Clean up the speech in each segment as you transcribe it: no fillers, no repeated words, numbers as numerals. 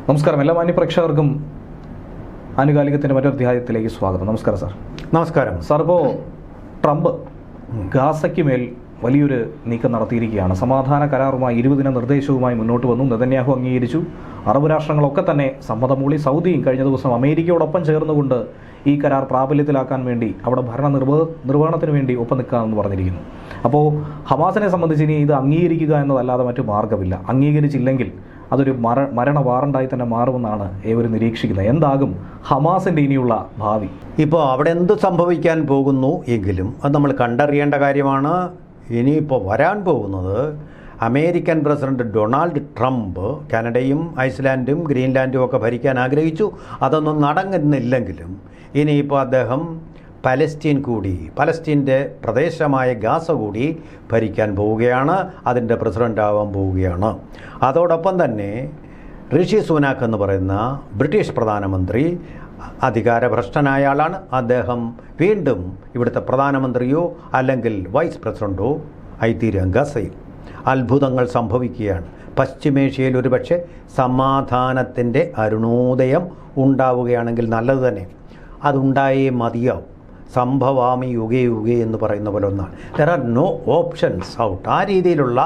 നമസ്കാരം. എല്ലാ മാന്യപ്രേക്ഷകർക്കും ആനുകാലികത്തിൻ്റെ മറ്റൊരധ്യായത്തിലേക്ക് സ്വാഗതം. നമസ്കാരം സാർ. നമസ്കാരം സാർ. ഇപ്പോൾ ട്രംപ് ഗാസയ്ക്ക് മേൽ വലിയൊരു നീക്കം നടത്തിയിരിക്കുകയാണ്. സമാധാന കരാറുമായി 20 ദിന നിർദ്ദേശവുമായി മുന്നോട്ട് വന്നു. നെതന്യാഹു അംഗീകരിച്ചു. അറബ് രാഷ്ട്രങ്ങളൊക്കെ തന്നെ സമ്മതം മൂളി. സൗദിയും കഴിഞ്ഞ ദിവസം അമേരിക്കയോടൊപ്പം ചേർന്നുകൊണ്ട് ഈ കരാർ പ്രാബല്യത്തിലാക്കാൻ വേണ്ടി അവിടെ നിർവഹണത്തിന് വേണ്ടി ഒപ്പം നിൽക്കാമെന്ന് പറഞ്ഞിരിക്കുന്നു. അപ്പോൾ ഹമാസിനെ സംബന്ധിച്ച് ഇനി ഇത് അംഗീകരിക്കുക എന്നതല്ലാതെ മറ്റു മാർഗ്ഗമില്ല. അംഗീകരിച്ചില്ലെങ്കിൽ അതൊരു മരണ വാറണ്ടായി തന്നെ മാറുമെന്നാണ് ഏവരും നിരീക്ഷിക്കുന്നത്. എന്താകും ഹമാസിൻ്റെ ഇനിയുള്ള ഭാവി? ഇപ്പോൾ അവിടെ എന്ത് സംഭവിക്കാൻ പോകുന്നു എങ്കിലും അത് നമ്മൾ കണ്ടറിയേണ്ട കാര്യമാണ്. ഇനിയിപ്പോൾ വരാൻ പോകുന്നത് അമേരിക്കൻ പ്രസിഡന്റ് ഡൊണാൾഡ് ട്രംപ് കാനഡയും ഐസ്ലാൻഡും ഗ്രീൻലാൻഡും ഒക്കെ ഭരിക്കാൻ ആഗ്രഹിച്ചു. അതൊന്നും നടങ്ങുന്നില്ലെങ്കിലും ഇനിയിപ്പോൾ അദ്ദേഹം പലസ്തീൻ്റെ പ്രദേശമായ ഗാസ കൂടി ഭരിക്കാൻ പോവുകയാണ്. അതിൻ്റെ പ്രസിഡൻ്റ് ആവാൻ പോവുകയാണ്. അതോടൊപ്പം തന്നെ ഋഷി സുനാക് എന്ന് പറയുന്ന ബ്രിട്ടീഷ് പ്രധാനമന്ത്രി അധികാരഭ്രഷ്ടനായ ആളാണ്. അദ്ദേഹം വീണ്ടും ഇവിടുത്തെ പ്രധാനമന്ത്രിയോ അല്ലെങ്കിൽ വൈസ് പ്രസിഡൻറ്റോ ആയിത്തീരുക. ഗസയിൽ അത്ഭുതങ്ങൾ സംഭവിക്കുകയാണ്. പശ്ചിമേഷ്യയിൽ ഒരുപക്ഷെ സമാധാനത്തിൻ്റെ അരുണോദയം ഉണ്ടാവുകയാണെങ്കിൽ നല്ലത് തന്നെ. അതുണ്ടായേ മതിയാവും. സംഭവാമി യുഗേ യുഗേ എന്ന് പറയുന്ന പോലെ ഒന്നാണ്. There are no options out. ആ രീതിയിലുള്ള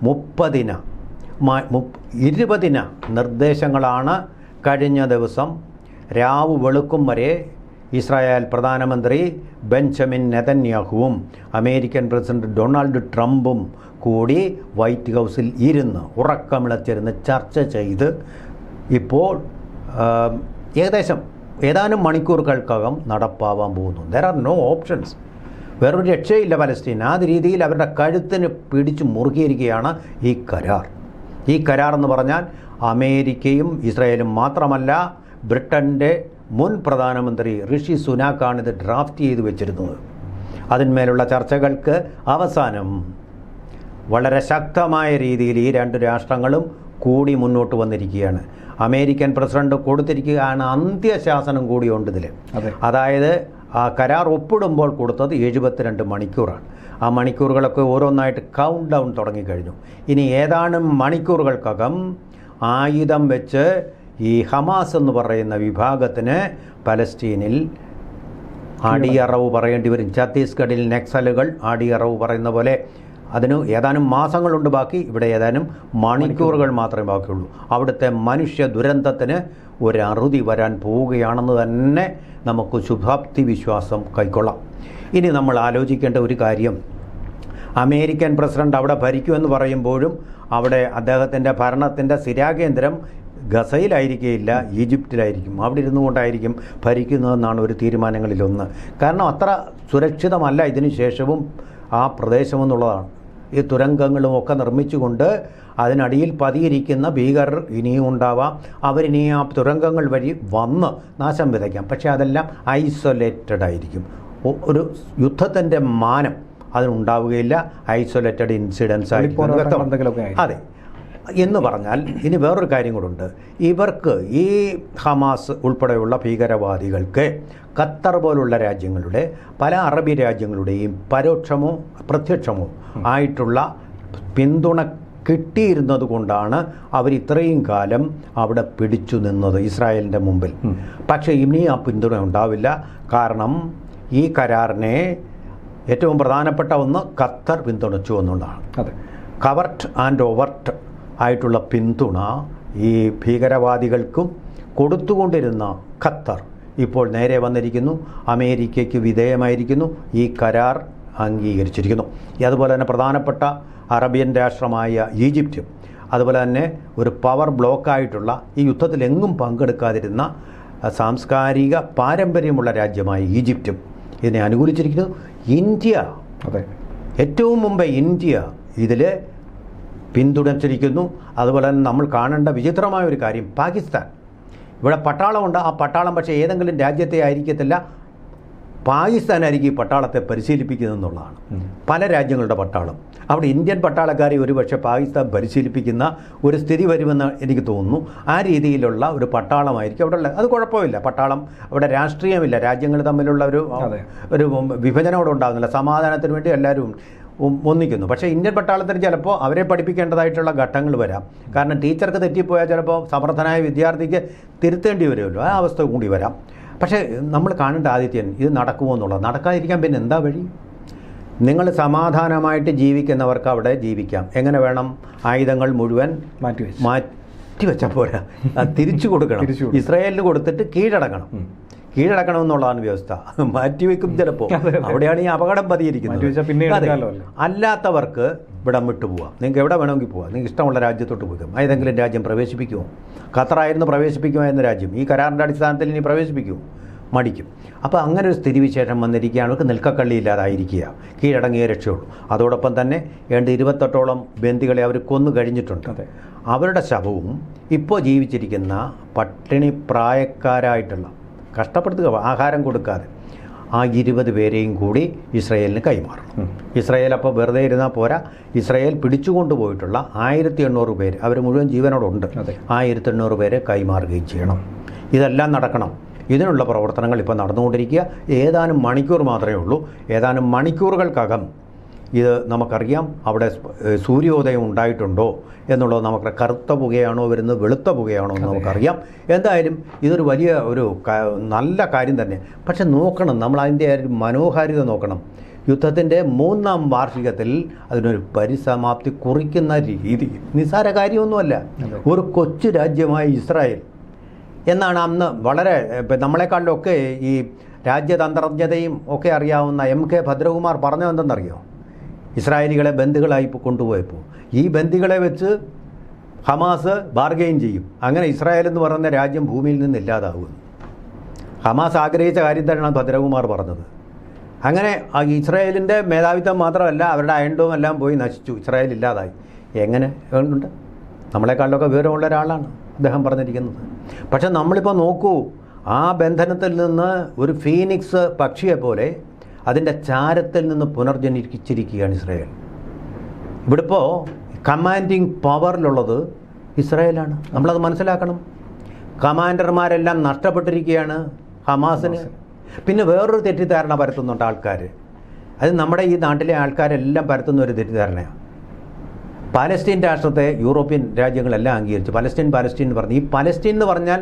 20 നിർദ്ദേശങ്ങളാണ് കഴിഞ്ഞ ദിവസം രാവ് വെളുക്കും വരെ ഇസ്രായേൽ പ്രധാനമന്ത്രി ബെഞ്ചമിൻ നെതന്യാഹുവും അമേരിക്കൻ പ്രസിഡന്റ് ഡൊണാൾഡ് ട്രംപും കൂടി വൈറ്റ് ഹൗസിൽ ഇരുന്ന് ഉറക്കമിളച്ചിരുന്ന് ചർച്ച ചെയ്ത് ഇപ്പോൾ ഏതാനും മണിക്കൂറുകൾക്കകം നടപ്പാവാൻ പോകുന്നു. There are no options. വേറൊരു രക്ഷയില്ല പലസ്തീൻ. ആ രീതിയിൽ അവരുടെ കഴുത്തിന് പിടിച്ച് മുറുകിയിരിക്കുകയാണ് ഈ കരാർ. ഈ കരാർ എന്ന് പറഞ്ഞാൽ അമേരിക്കയും ഇസ്രായേലും മാത്രമല്ല, ബ്രിട്ടൻ്റെ മുൻ പ്രധാനമന്ത്രി ഋഷി സുനാക്കാണ് ഇത് ഡ്രാഫ്റ്റ് ചെയ്ത് വെച്ചിരുന്നത്. അതിന്മേലുള്ള ചർച്ചകൾക്ക് അവസാനം വളരെ ശക്തമായ രീതിയിൽ ഈ രണ്ട് രാഷ്ട്രങ്ങളും കൂടി മുന്നോട്ട് വന്നിരിക്കുകയാണ്. അമേരിക്കൻ പ്രസിഡന്റ് കൊടുത്തിരിക്കുകയാണ് അന്ത്യശാസനം കൂടിയുണ്ട് ഇതിൽ. അതായത് ആ കരാർ ഒപ്പിടുമ്പോൾ കൊടുത്തത് 72 മണിക്കൂറാണ്. ആ മണിക്കൂറുകളൊക്കെ ഓരോന്നായിട്ട് കൗണ്ട് ഡൗൺ തുടങ്ങിക്കഴിഞ്ഞു. ഇനി ഏതാനും മണിക്കൂറുകൾക്കകം ആയുധം വെച്ച് ഈ ഹമാസ് എന്ന് പറയുന്ന വിഭാഗത്തിന് പലസ്തീനിൽ അടിയറവ് പറയേണ്ടി വരും. ഛത്തീസ്ഗഡിൽ നക്സലുകൾ അടിയറവ് പറയുന്ന പോലെ അതിന് ഏതാനും മാസങ്ങളുണ്ട് ബാക്കി. ഇവിടെ ഏതാനും മണിക്കൂറുകൾ മാത്രമേ ബാക്കിയുള്ളൂ. അവിടുത്തെ മനുഷ്യ ദുരന്തത്തിന് ഒരു അറുതി വരാൻ പോവുകയാണെന്ന് തന്നെ നമുക്ക് ശുഭാപ്തി വിശ്വാസം കൈക്കൊള്ളാം. ഇനി നമ്മൾ ആലോചിക്കേണ്ട ഒരു കാര്യം, അമേരിക്കൻ പ്രസിഡന്റ് അവിടെ ഭരിക്കുമെന്ന് പറയുമ്പോഴും അവിടെ അദ്ദേഹത്തിൻ്റെ ഭരണത്തിൻ്റെ സ്ഥിരാകേന്ദ്രം ഗസയിലായിരിക്കുകയില്ല, ഈജിപ്തിലായിരിക്കും. അവിടെ ഇരുന്നു കൊണ്ടായിരിക്കും ഭരിക്കുന്നതെന്നാണ് ഒരു തീരുമാനങ്ങളിലൊന്ന്. കാരണം അത്ര സുരക്ഷിതമല്ല ഇതിനു ശേഷവും ആ പ്രദേശമെന്നുള്ളതാണ്. ഈ തുരങ്കങ്ങളും ഒക്കെ നിർമ്മിച്ചുകൊണ്ട് അതിനടിയിൽ പതിയിരിക്കുന്ന ഭീകരർ ഇനിയും ഉണ്ടാവാം. അവരിനി ആ തുരങ്കങ്ങൾ വഴി വന്ന് നാശം വിതയ്ക്കാം. പക്ഷേ അതെല്ലാം ഐസൊലേറ്റഡ് ആയിരിക്കും. ഒരു യുദ്ധത്തിൻ്റെ മാനം അതിനുണ്ടാവുകയില്ല. ഐസൊലേറ്റഡ് ഇൻസിഡൻസ് ആയിരിക്കും. അതെ എന്ന് പറഞ്ഞാൽ ഇനി വേറൊരു കാര്യം കൂടുണ്ട്. ഇവർക്ക് ഈ ഹമാസ് ഉൾപ്പെടെയുള്ള ഭീകരവാദികൾക്ക് ഖത്തർ പോലുള്ള രാജ്യങ്ങളുടെ പല അറബി രാജ്യങ്ങളുടെയും പരോക്ഷമോ പ്രത്യക്ഷമോ ആയിട്ടുള്ള പിന്തുണ കിട്ടിയിരുന്നത് കൊണ്ടാണ് അവർ ഇത്രയും കാലം അവിടെ പിടിച്ചു നിന്നത് ഇസ്രായേലിൻ്റെ മുമ്പിൽ. പക്ഷേ ഇനി ആ പിന്തുണ ഉണ്ടാവില്ല. കാരണം ഈ കരാറിനെ ഏറ്റവും പ്രധാനപ്പെട്ട ഒന്ന് ഖത്തർ പിന്തുണച്ചു എന്നുള്ളതാണ്. അതെ, കവർട്ട് ആൻഡ് ഓവർട്ട് ആയിട്ടുള്ള പിന്തുണ ഈ ഭീകരവാദികൾക്കും കൊടുത്തുകൊണ്ടിരുന്ന ഖത്തർ ഇപ്പോൾ നേരെ വന്നിരിക്കുന്നു, അമേരിക്കയ്ക്ക് വിധേയമായിരിക്കുന്നു, ഈ കരാർ അംഗീകരിച്ചിരിക്കുന്നു. അതുപോലെ തന്നെ പ്രധാനപ്പെട്ട അറബിയൻ രാഷ്ട്രമായ ഈജിപ്റ്റും അതുപോലെ തന്നെ ഒരു പവർ ബ്ലോക്കായിട്ടുള്ള ഈ യുദ്ധത്തിലെങ്ങും പങ്കെടുക്കാതിരുന്ന സാംസ്കാരിക പാരമ്പര്യമുള്ള രാജ്യമായ ഈജിപ്റ്റും ഇതിനെ അനുകൂലിച്ചിരിക്കുന്നു. ഇന്ത്യ, അതെ, ഏറ്റവും മുമ്പ് ഇന്ത്യ ഇതിൽ പിന്തുണച്ചിരിക്കുന്നു. അതുപോലെ തന്നെ നമ്മൾ കാണേണ്ട വിചിത്രമായ ഒരു കാര്യം, പാകിസ്ഥാൻ. ഇവിടെ പട്ടാളമുണ്ട്. ആ പട്ടാളം പക്ഷേ ഏതെങ്കിലും രാജ്യത്തെ ആയിരിക്കത്തില്ല, പാകിസ്ഥാനായിരിക്കും ഈ പട്ടാളത്തെ പരിശീലിപ്പിക്കുന്നതെന്നുള്ളതാണ്. പല രാജ്യങ്ങളുടെ പട്ടാളം. അവിടെ ഇന്ത്യൻ പട്ടാളക്കാരെ ഒരുപക്ഷെ പാകിസ്ഥാൻ പരിശീലിപ്പിക്കുന്ന ഒരു സ്ഥിതി വരുമെന്ന് എനിക്ക് തോന്നുന്നു. ആ രീതിയിലുള്ള ഒരു പട്ടാളമായിരിക്കും അവിടെ ഉള്ളത്. അത് കുഴപ്പമില്ല. പട്ടാളം അവിടെ രാഷ്ട്രീയമില്ല, രാജ്യങ്ങൾ തമ്മിലുള്ള ഒരു വിഭജനം അവിടെ ഉണ്ടാകുന്നില്ല. സമാധാനത്തിന് വേണ്ടി എല്ലാവരും ഒന്നിക്കുന്നു. പക്ഷേ ഇന്ത്യൻ പട്ടാളത്തിൽ ചിലപ്പോൾ അവരെ പഠിപ്പിക്കേണ്ടതായിട്ടുള്ള ഘട്ടങ്ങൾ വരാം. കാരണം ടീച്ചർക്ക് തെറ്റിപ്പോയാൽ ചിലപ്പോൾ സമർത്ഥനായ വിദ്യാർത്ഥിക്ക് തിരുത്തേണ്ടി വരുമല്ലോ, ആ അവസ്ഥ കൂടി വരാം. പക്ഷേ നമ്മൾ കാണേണ്ട ആദിത്യൻ ഇത് നടക്കുമോ എന്നുള്ളത്. നടക്കാതിരിക്കാൻ പിന്നെ എന്താ വഴി? നിങ്ങൾ സമാധാനമായിട്ട് ജീവിക്കുന്നവർക്ക് അവിടെ ജീവിക്കാം. എങ്ങനെ വേണം? ആയുധങ്ങൾ മുഴുവൻ മാറ്റിവെച്ചാൽ പോരാ, തിരിച്ചു കൊടുക്കണം. ഇസ്രായേലിന് കൊടുത്തിട്ട് കീഴടക്കണം എന്നുള്ളതാണ് വ്യവസ്ഥ. മാറ്റിവെക്കും ചിലപ്പോൾ. അവിടെയാണ് ഈ അപകടം പതിയിരിക്കുന്നത്. അല്ലാത്തവർക്ക് ഇവിടം വിട്ടു പോവാം. നിങ്ങൾക്ക് എവിടെ വേണമെങ്കിൽ പോവാം. നിങ്ങൾക്ക് ഇഷ്ടമുള്ള രാജ്യത്തോട്ട് പോകും. ഏതെങ്കിലും രാജ്യം പ്രവേശിപ്പിക്കുമോ? ഖത്തറായിരുന്നു പ്രവേശിപ്പിക്കുമായിരുന്ന രാജ്യം. ഈ കരാറിൻ്റെ അടിസ്ഥാനത്തിൽ ഇനി പ്രവേശിപ്പിക്കുമോ? മടിക്കും. അപ്പോൾ അങ്ങനെ ഒരു സ്ഥിതിവിശേഷം വന്നിരിക്കുകയാണ്. അവർക്ക് നിൽക്കക്കള്ളിയില്ലാതായിരിക്കുക. കീഴടങ്ങിയേ രക്ഷയുള്ളൂ. അതോടൊപ്പം തന്നെ 28ഓളം ബന്ദികളെ അവർ കൊന്നു കഴിഞ്ഞിട്ടുണ്ട്. അവരുടെ ശവവും ഇപ്പോൾ ജീവിച്ചിരിക്കുന്ന പട്ടിണി പ്രായക്കാരായിട്ടുള്ള, കഷ്ടപ്പെടുത്തുക, ആഹാരം കൊടുക്കാതെ, ആ 20 പേരെയും കൂടി ഇസ്രായേലിന് കൈമാറണം. ഇസ്രായേൽ അപ്പോൾ വെറുതെ ഇരുന്നാൽ പോരാ. ഇസ്രായേൽ പിടിച്ചുകൊണ്ടുപോയിട്ടുള്ള 1800 പേര്, അവർ മുഴുവൻ ജീവനോടുണ്ട്, 1800 പേരെ കൈമാറുകയും ചെയ്യണം. ഇതെല്ലാം നടക്കണം. ഇതിനുള്ള പ്രവർത്തനങ്ങൾ ഇപ്പോൾ നടന്നുകൊണ്ടിരിക്കുക. ഏതാനും മണിക്കൂർ മാത്രമേ ഉള്ളൂ. ഏതാനും മണിക്കൂറുകൾക്കകം ഇത് നമുക്കറിയാം. അവിടെ സൂര്യോദയം ഉണ്ടായിട്ടുണ്ടോ എന്നുള്ളത് നമുക്ക്, കറുത്ത പുകയാണോ വരുന്നത്, വെളുത്ത പുകയാണോ എന്ന് നമുക്കറിയാം. എന്തായാലും ഇതൊരു വലിയ നല്ല കാര്യം തന്നെ. പക്ഷെ നോക്കണം, നമ്മൾ അതിൻ്റെ മനോഹാരിത നോക്കണം. യുദ്ധത്തിൻ്റെ 3ാം വാർഷികത്തിൽ അതിനൊരു പരിസമാപ്തി കുറിക്കുന്ന രീതി നിസ്സാര കാര്യമൊന്നുമല്ല. ഒരു കൊച്ചു രാജ്യമായ ഇസ്രായേൽ എന്നാണ് അന്ന് വളരെ നമ്മളെക്കാളിലൊക്കെ ഈ രാജ്യതന്ത്രജ്ഞതയും ഒക്കെ അറിയാവുന്ന MK ഭദ്രകുമാർ പറഞ്ഞതെന്തെന്നറിയോ? ഇസ്രായേലികളെ ബന്ദികളായി കൊണ്ടുപോയപ്പോൾ ഈ ബന്ദികളെ വെച്ച് ഹമാസ് ബാർഗെയിൻ ചെയ്യും. അങ്ങനെ ഇസ്രായേൽ എന്ന് പറയുന്ന രാജ്യം ഭൂമിയിൽ നിന്ന് ഇല്ലാതാകും. ഹമാസ് ആഗ്രഹിച്ച കാര്യം തന്നെയാണ് ഭദ്രകുമാർ പറഞ്ഞത്. അങ്ങനെ ഇസ്രായേലിൻ്റെ മേധാവിത്വം മാത്രമല്ല, അവരുടെ അയൺഡോം എല്ലാം പോയി നശിച്ചു. ഇസ്രായേൽ ഇല്ലാതായി. എങ്ങനെ ഉണ്ട്? നമ്മളെക്കാളിലൊക്കെ വിവരമുള്ള ഒരാളാണ് അദ്ദേഹം പറഞ്ഞിരിക്കുന്നത്. പക്ഷെ നമ്മളിപ്പോൾ നോക്കൂ, ആ ബന്ധനത്തിൽ നിന്ന് ഒരു ഫീനിക്സ് പക്ഷിയെ പോലെ അതിൻ്റെ ചാരത്തിൽ നിന്ന് പുനർജനിച്ചിരിക്കുകയാണ് ഇസ്രായേൽ. ഇവിടെ ഇപ്പോൾ കമാൻഡിങ് പവറിലുള്ളത് ഇസ്രായേലാണ്. നമ്മളത് മനസ്സിലാക്കണം. കമാൻഡർമാരെല്ലാം നഷ്ടപ്പെട്ടിരിക്കുകയാണ് ഹമാസിന്. പിന്നെ വേറൊരു തെറ്റിദ്ധാരണ പരത്തുന്നുണ്ട് ആൾക്കാർ. അത് നമ്മുടെ ഈ നാട്ടിലെ ആൾക്കാരെല്ലാം പരത്തുന്ന ഒരു തെറ്റിദ്ധാരണയാണ്. പാലസ്തീൻ രാഷ്ട്രത്തെ യൂറോപ്യൻ രാജ്യങ്ങളെല്ലാം അംഗീകരിച്ചു. പലസ്തീൻ എന്ന് പറഞ്ഞു. ഈ പലസ്തീൻ എന്ന് പറഞ്ഞാൽ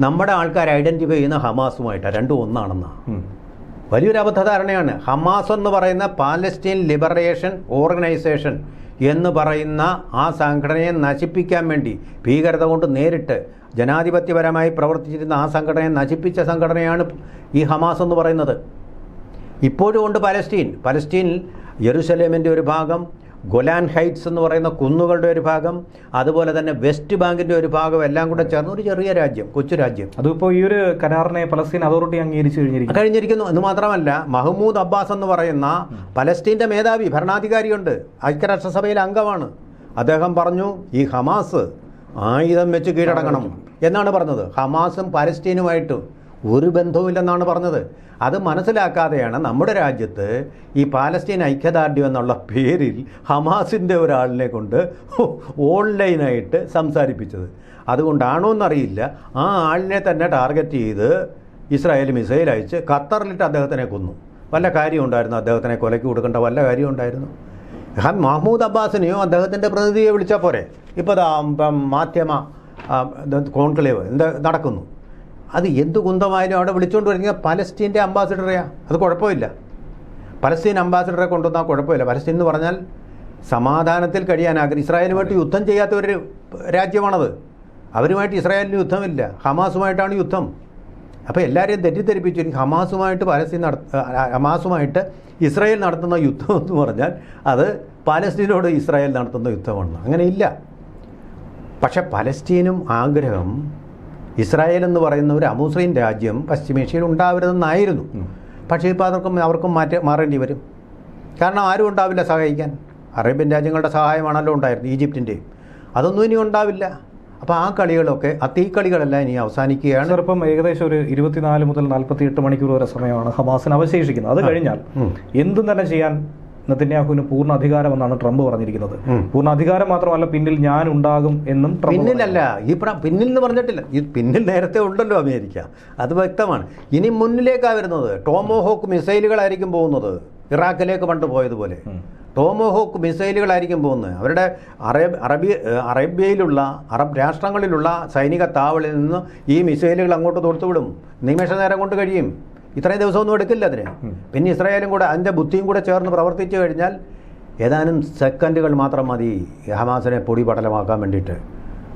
നമ്മുടെ ആൾക്കാർ ഐഡൻറ്റിഫൈ ചെയ്യുന്ന ഹമാസുമായിട്ടാണ്. രണ്ടും ഒന്നാണെന്നാണ്. വലിയൊരു അബദ്ധധാരണയാണ്. ഹമാസ് എന്ന് പറയുന്ന പാലസ്തീൻ ലിബറേഷൻ ഓർഗനൈസേഷൻ എന്ന് പറയുന്ന ആ സംഘടനയെ നശിപ്പിക്കാൻ വേണ്ടി ഭീകരത കൊണ്ട് നേരിട്ട് ജനാധിപത്യപരമായി പ്രവർത്തിച്ചിരുന്ന ആ സംഘടനയെ നശിപ്പിച്ച സംഘടനയാണ് ഈ ഹമാസ് എന്ന് പറയുന്നത്. ഇപ്പോഴും ഉണ്ട് പലസ്തീനിൽ യെരുശലേമിൻ്റെ ഒരു ഭാഗം, ഗൊലാൻ ഹൈറ്റ്സ് എന്ന് പറയുന്ന കുന്നുകളുടെ ഒരു ഭാഗം, അതുപോലെ തന്നെ വെസ്റ്റ് ബാങ്കിൻ്റെ ഒരു ഭാഗം, എല്ലാം കൂടെ ചേർന്ന് ഒരു ചെറിയ രാജ്യം, കൊച്ചു രാജ്യം. അതിപ്പോൾ ഈ ഒരു കരാറിനെ പലസ്തീൻ അതോറിറ്റി അംഗീകരിച്ചു കഴിഞ്ഞിരിക്കുന്നു. എന്ന് മാത്രമല്ല, മഹ്മൂദ് അബ്ബാസ് എന്ന് പറയുന്ന പലസ്തീൻ്റെ മേധാവി, ഭരണാധികാരിയുണ്ട്, ഐക്യരാഷ്ട്രസഭയിലെ അംഗമാണ്. അദ്ദേഹം പറഞ്ഞു ഈ ഹമാസ് ആയുധം വെച്ച് കീഴടങ്ങണം എന്നാണ് പറഞ്ഞത്. ഹമാസും പലസ്തീനുമായിട്ട് ഒരു ബന്ധവുമില്ലെന്നാണ് പറഞ്ഞത്. അത് മനസ്സിലാക്കാതെയാണ് നമ്മുടെ രാജ്യത്ത് ഈ പാലസ്തീൻ ഐക്യദാർഢ്യം എന്നുള്ള പേരിൽ ഹമാസിൻ്റെ ഒരാളിനെ കൊണ്ട് ഓൺലൈനായിട്ട് സംസാരിപ്പിച്ചത്. അതുകൊണ്ടാണോ എന്നറിയില്ല, ആ ആളിനെ തന്നെ ടാർഗറ്റ് ചെയ്ത് ഇസ്രായേൽ മിസൈൽ അയച്ച് ഖത്തറിലിട്ട് അദ്ദേഹത്തിനെ കൊന്നു. വല്ല കാര്യം ഉണ്ടായിരുന്നു? അദ്ദേഹത്തിനെ കൊലയ്ക്ക് കൊടുക്കേണ്ട വല്ല കാര്യം ഉണ്ടായിരുന്നു? മഹ്മൂദ് അബ്ബാസിനെയോ അദ്ദേഹത്തിൻ്റെ പ്രതിനിധിയെ വിളിച്ചാൽ പോരെ? ഇപ്പോൾ മാധ്യമ കോൺക്ലേവ് നടക്കുന്നു. അത് എന്ത് കുന്തമായാലും അവിടെ വിളിച്ചുകൊണ്ട് വരുന്ന പലസ്തീൻ്റെ അംബാസിഡറെയാണ്. അത് കുഴപ്പമില്ല. പലസ്തീൻ അംബാസിഡറെ കൊണ്ടുവന്നാൽ കുഴപ്പമില്ല. പലസ്തീൻ എന്ന് പറഞ്ഞാൽ സമാധാനത്തിൽ കഴിയാൻ ഇസ്രായേലുമായിട്ട് യുദ്ധം ചെയ്യാത്ത ഒരു രാജ്യമാണത്. അവരുമായിട്ട് ഇസ്രായേലിന് യുദ്ധമില്ല, ഹമാസുമായിട്ടാണ് യുദ്ധം. അപ്പോൾ എല്ലാവരെയും തെറ്റിദ്ധരിപ്പിച്ചു. ഹമാസുമായിട്ട് ഇസ്രായേൽ നടത്തുന്ന യുദ്ധം എന്ന് പറഞ്ഞാൽ അത് പലസ്തീനോട് ഇസ്രായേൽ നടത്തുന്ന യുദ്ധമാണ്. അങ്ങനെയില്ല. പക്ഷെ പലസ്തീനും ആഗ്രഹം ഇസ്രായേൽ എന്ന് പറയുന്ന ഒരു അമുസ്ലിം രാജ്യം പശ്ചിമേഷ്യയിൽ ഉണ്ടാവരുതെന്നായിരുന്നു. പക്ഷേ ഇപ്പോൾ അവർക്കും മാറേണ്ടി വരും. കാരണം ആരും ഉണ്ടാവില്ല സഹായിക്കാൻ. അറേബ്യൻ രാജ്യങ്ങളുടെ സഹായമാണല്ലോ ഉണ്ടായിരുന്നു, ഈജിപ്തിൻ്റെ. അതൊന്നും ഇനി ഉണ്ടാവില്ല. അപ്പോൾ ആ കളികളൊക്കെ, തീക്കളികളെല്ലാം ഇനി അവസാനിക്കുകയാണ്. ചെറുപ്പം ഏകദേശം ഒരു 24 മുതൽ 48 മണിക്കൂർ വരെ സമയമാണ് ഹമാസിന് അവശേഷിക്കുന്നത്. അത് കഴിഞ്ഞാൽ എന്തും തന്നെ ചെയ്യാൻ നെതന്യാഹുവിന് പൂർണ്ണ അധികാരമെന്നാണ് ട്രംപ് പറഞ്ഞിരിക്കുന്നത്. പൂർണ്ണ അധികാരം മാത്രമല്ല, പിന്നിൽ ഞാൻ ഉണ്ടാകും എന്നും പിന്നിലല്ല, പിന്നിൽ എന്ന് പറഞ്ഞിട്ടില്ല. ഈ പിന്നിൽ നേരത്തെ ഉണ്ടല്ലോ അമേരിക്ക, അത് വ്യക്തമാണ്. ഇനി മുന്നിലേക്കാണ് വരുന്നത്. ടോമോഹോക്ക് മിസൈലുകളായിരിക്കും പോകുന്നത്, ഇറാഖിലേക്ക് പണ്ട് പോയതുപോലെ ടോമോഹോക്ക് മിസൈലുകളായിരിക്കും പോകുന്നത്. അവരുടെ അറേബ്യയിലുള്ള അറബ് രാഷ്ട്രങ്ങളിലുള്ള സൈനിക താവളിൽ നിന്ന് ഈ മിസൈലുകൾ അങ്ങോട്ട് തൊടുത്തുവിടും. നിമിഷ നേരം കൊണ്ട് കഴിയും. ഇത്രയും ദിവസമൊന്നും എടുക്കില്ല അതിന്. പിന്നെ ഇസ്രായേലും കൂടെ അതിൻ്റെ ബുദ്ധിയും കൂടെ ചേർന്ന് പ്രവർത്തിച്ചു കഴിഞ്ഞാൽ ഏതാനും സെക്കൻഡുകൾ മാത്രം മതി ഹമാസിനെ പൊടി പടലമാക്കാൻ വേണ്ടിയിട്ട്.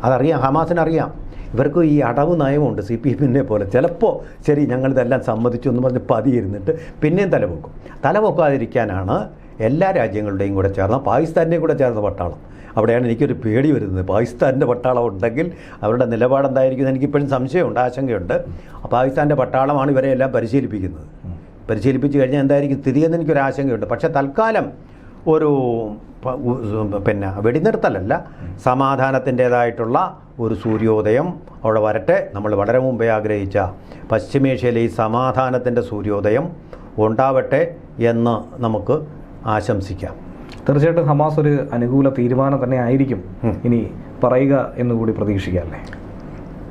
അതറിയാം, ഹമാസിനറിയാം. ഇവർക്ക് ഈ അടവ് നയമുണ്ട് CPM-നെ പോലെ. ചിലപ്പോൾ ശരി ഞങ്ങളിതെല്ലാം സമ്മതിച്ചു എന്ന് പറഞ്ഞ് പതിയിരുന്നിട്ട് പിന്നെയും തലപൊക്കും. തലപൊക്കാതിരിക്കാനാണ് എല്ലാ രാജ്യങ്ങളുടെയും കൂടെ ചേർന്ന, പാകിസ്ഥാൻ്റെയും കൂടെ ചേർന്ന പട്ടാളം. അവിടെയാണ് എനിക്കൊരു പേടി വരുന്നത്. പാകിസ്ഥാൻ്റെ പട്ടാളം ഉണ്ടെങ്കിൽ അവരുടെ നിലപാടെന്തായിരിക്കും എനിക്കിപ്പോഴും സംശയമുണ്ട്, ആശങ്കയുണ്ട്. പാകിസ്ഥാൻ്റെ പട്ടാളമാണ് ഇവരെ എല്ലാം പരിശീലിപ്പിക്കുന്നത്. പരിശീലിപ്പിച്ച് കഴിഞ്ഞാൽ എന്തായിരിക്കും സ്ഥിതിയെന്ന് എനിക്കൊരാശങ്കയുണ്ട്. പക്ഷേ തൽക്കാലം ഒരു വെടിനിർത്തലല്ല, സമാധാനത്തിൻ്റേതായിട്ടുള്ള ഒരു സൂര്യോദയം അവിടെ വരട്ടെ. നമ്മൾ വളരെ മുമ്പേ ആഗ്രഹിച്ച പശ്ചിമേഷ്യയിലെ ഈ സമാധാനത്തിൻ്റെ സൂര്യോദയം ഉണ്ടാവട്ടെ എന്ന് നമുക്ക് ആശംസിക്കാം. തീർച്ചയായിട്ടും ഹമാസ് ഒരു അനുകൂല തീരുമാനം തന്നെ ആയിരിക്കും ഇനി പറയുക എന്നുകൂടി പ്രതീക്ഷിക്കാം, അല്ലേ?